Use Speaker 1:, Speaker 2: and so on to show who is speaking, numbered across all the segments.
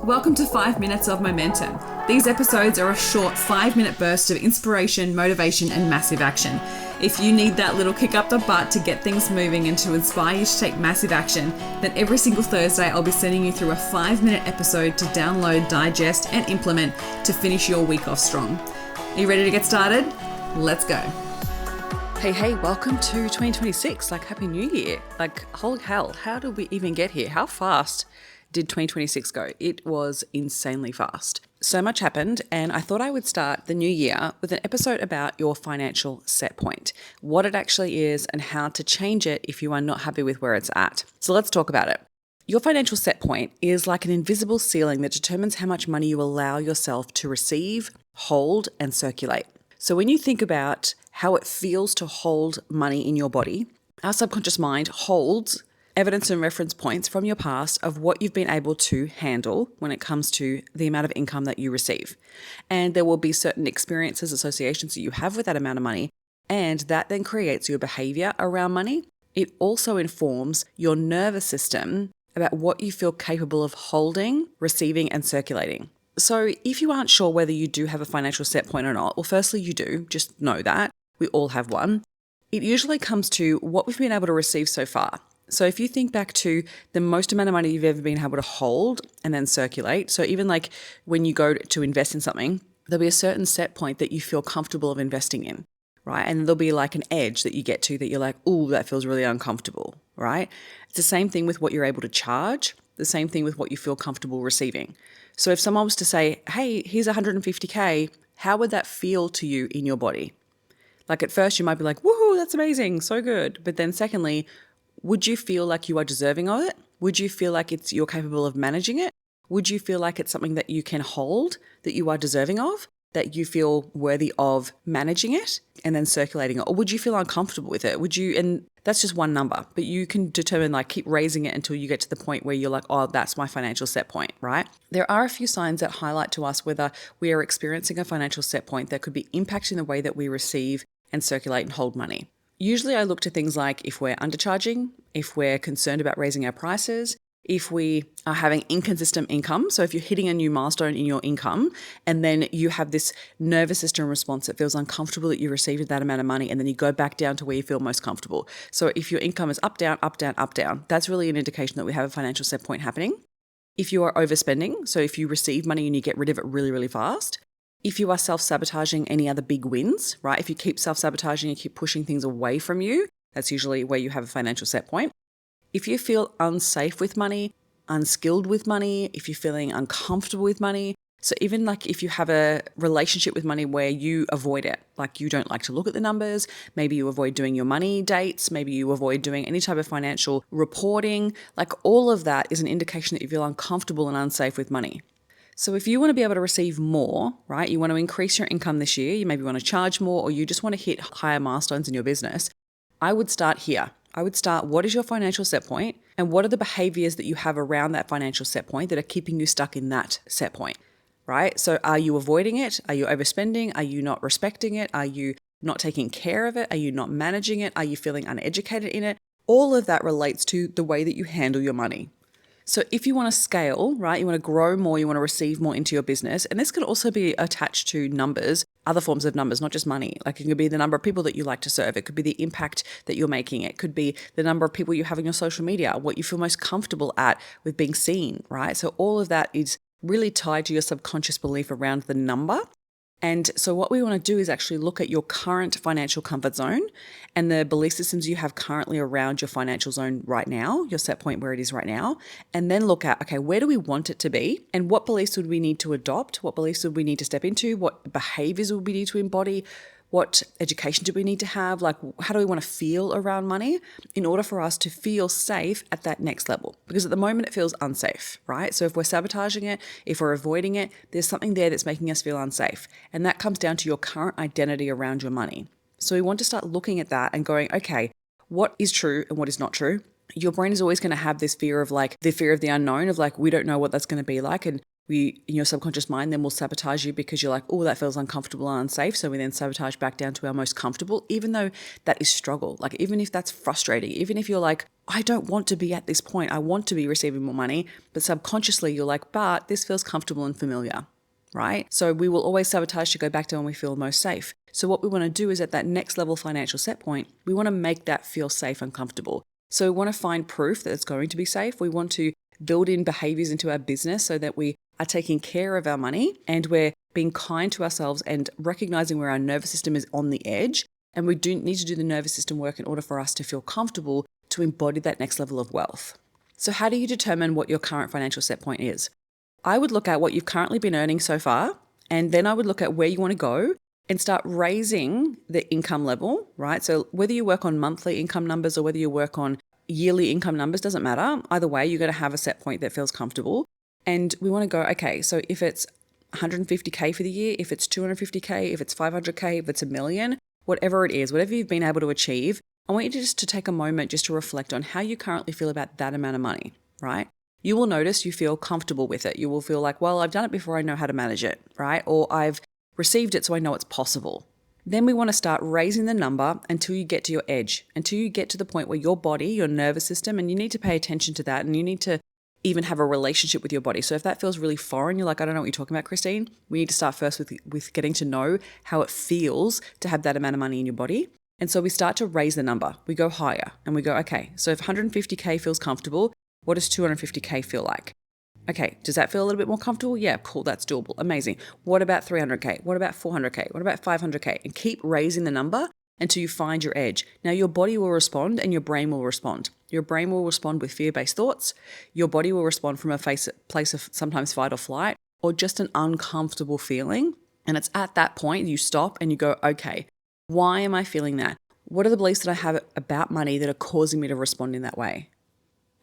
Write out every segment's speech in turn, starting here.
Speaker 1: Welcome to 5 Minutes of Momentum. These episodes are a short 5-minute burst of inspiration, motivation, and massive action. If you need that little kick up the butt to get things moving and to inspire you to take massive action, then every single Thursday I'll be sending you through a 5-minute episode to download, digest, and implement to finish your week off strong. Are you ready to get started? Let's go. Hey, welcome to 2026. Happy New Year. Holy hell, how did we even get here? How fast did 2026 go? It was insanely fast. So much happened, and I thought I would start the new year with an episode about your financial set point, what it actually is and how to change it if you are not happy with where it's at. So let's talk about it. Your financial set point is like an invisible ceiling that determines how much money you allow yourself to receive, hold, and circulate. So when you think about how it feels to hold money in your body, our subconscious mind holds evidence and reference points from your past of what you've been able to handle when it comes to the amount of income that you receive. And there will be certain experiences, associations that you have with that amount of money, and that then creates your behavior around money. It also informs your nervous system about what you feel capable of holding, receiving, and circulating. So if you aren't sure whether you do have a financial set point or not, well, firstly, you do. Just know that. We all have one. It usually comes to what we've been able to receive so far. So if you think back to the most amount of money you've ever been able to hold and then circulate, so even when you go to invest in something, there'll be a certain set point that you feel comfortable of investing in, right? And there'll be an edge that you get to that you're like, ooh, that feels really uncomfortable, right? It's the same thing with what you're able to charge, the same thing with what you feel comfortable receiving. So if someone was to say, hey, here's 150K, how would that feel to you in your body? At first you might be like, woohoo, that's amazing, so good. But then secondly, would you feel like you are deserving of it? Would you feel like you're capable of managing it? Would you feel like it's something that you can hold, that you are deserving of, that you feel worthy of managing it and then circulating it? Or would you feel uncomfortable with it? And that's just one number, but you can determine keep raising it until you get to the point where you're like, oh, that's my financial set point, right? There are a few signs that highlight to us whether we are experiencing a financial set point that could be impacting the way that we receive and circulate and hold money. Usually I look to things like if we're undercharging, if we're concerned about raising our prices, if we are having inconsistent income. So if you're hitting a new milestone in your income and then you have this nervous system response that feels uncomfortable that you received that amount of money and then you go back down to where you feel most comfortable. So if your income is up, down, up, down, up, down, that's really an indication that we have a financial set point happening. If you are overspending, so if you receive money and you get rid of it really, really fast. If you are self-sabotaging any other big wins, right? If you keep self-sabotaging and keep pushing things away from you, that's usually where you have a financial set point. If you feel unsafe with money, unskilled with money, if you're feeling uncomfortable with money, so even if you have a relationship with money where you avoid it, you don't like to look at the numbers, maybe you avoid doing your money dates, maybe you avoid doing any type of financial reporting, all of that is an indication that you feel uncomfortable and unsafe with money. So if you want to be able to receive more, right, you want to increase your income this year, you maybe want to charge more, or you just want to hit higher milestones in your business, I would start here. I would start, what is your financial set point and what are the behaviors that you have around that financial set point that are keeping you stuck in that set point, right? So are you avoiding it? Are you overspending? Are you not respecting it? Are you not taking care of it? Are you not managing it? Are you feeling uneducated in it? All of that relates to the way that you handle your money. So if you want to scale, right, you want to grow more, you want to receive more into your business, and this could also be attached to numbers, other forms of numbers, not just money. It could be the number of people that you like to serve. It could be the impact that you're making. It could be the number of people you have on your social media, what you feel most comfortable at with being seen, right? So all of that is really tied to your subconscious belief around the number. And so what we want to do is actually look at your current financial comfort zone and the belief systems you have currently around your financial zone right now, your set point where it is right now, and then look at, okay, where do we want it to be? And what beliefs would we need to adopt? What beliefs would we need to step into? What behaviors would we need to embody? What education do we need to have? How do we want to feel around money in order for us to feel safe at that next level? Because at the moment it feels unsafe, right? So if we're sabotaging it, if we're avoiding it, there's something there that's making us feel unsafe. And that comes down to your current identity around your money. So we want to start looking at that and going, okay, what is true and what is not true? Your brain is always going to have this fear of the fear of the unknown of we don't know what that's going to be like. And
Speaker 2: in your subconscious mind then will sabotage you because you're like, oh, that feels uncomfortable and unsafe. So we then sabotage back down to our most comfortable, even though that is struggle. Like, even if that's frustrating, even if you're like, I don't want to be at this point, I want to be receiving more money, but subconsciously you're like, but this feels comfortable and familiar, right? So we will always sabotage to go back to when we feel most safe. So what we want to do is at that next level financial set point, we want to make that feel safe and comfortable. So we want to find proof that it's going to be safe. We want to build in behaviors into our business so that we are taking care of our money and we're being kind to ourselves and recognizing where our nervous system is on the edge. And we do need to do the nervous system work in order for us to feel comfortable to embody that next level of wealth. So how do you determine what your current financial set point is? I would look at what you've currently been earning so far, and then I would look at where you want to go and start raising the income level, right? So whether you work on monthly income numbers or whether you work on yearly income numbers, doesn't matter. Either way, you're going to have a set point that feels comfortable. And we want to go, okay, so if it's 150K for the year, if it's 250K, if it's 500K, if it's $1 million, whatever it is, whatever you've been able to achieve, I want you just to take a moment just to reflect on how you currently feel about that amount of money, right? You will notice you feel comfortable with it. You will feel like, well, I've done it before, I know how to manage it, right? Or I've received it so I know it's possible. Then we want to start raising the number until you get to your edge, until you get to the point where your body, your nervous system, and you need to pay attention to that, and you need to even have a relationship with your body. So if that feels really foreign, you're like, I don't know what you're talking about, Christine. We need to start first with getting to know how it feels to have that amount of money in your body. And so we start to raise the number. We go higher and we go, okay, so if 150K feels comfortable, what does 250K feel like? Okay, does that feel a little bit more comfortable? Yeah, cool, that's doable, amazing. What about 300K? What about 400K? What about 500K? And keep raising the number until you find your edge. Now, your body will respond and your brain will respond. Your brain will respond with fear-based thoughts. Your body will respond from a place of sometimes fight or flight or just an uncomfortable feeling. And it's at that point you stop and you go, okay, why am I feeling that? What are the beliefs that I have about money that are causing me to respond in that way?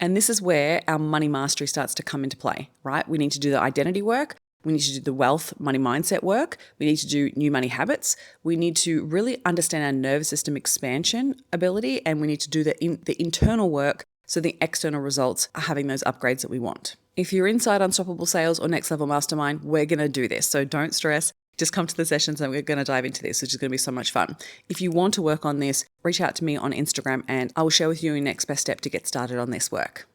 Speaker 2: And this is where our money mastery starts to come into play, right? We need to do the identity work. We need to do the wealth money mindset work. We need to do new money habits. We need to really understand our nervous system expansion ability, and we need to do the internal work so the external results are having those upgrades that we want. If you're inside Unstoppable Sales or Next Level Mastermind, we're going to do this. So don't stress. Just come to the sessions and we're going to dive into this, which is going to be so much fun. If you want to work on this, reach out to me on Instagram and I will share with you your next best step to get started on this work.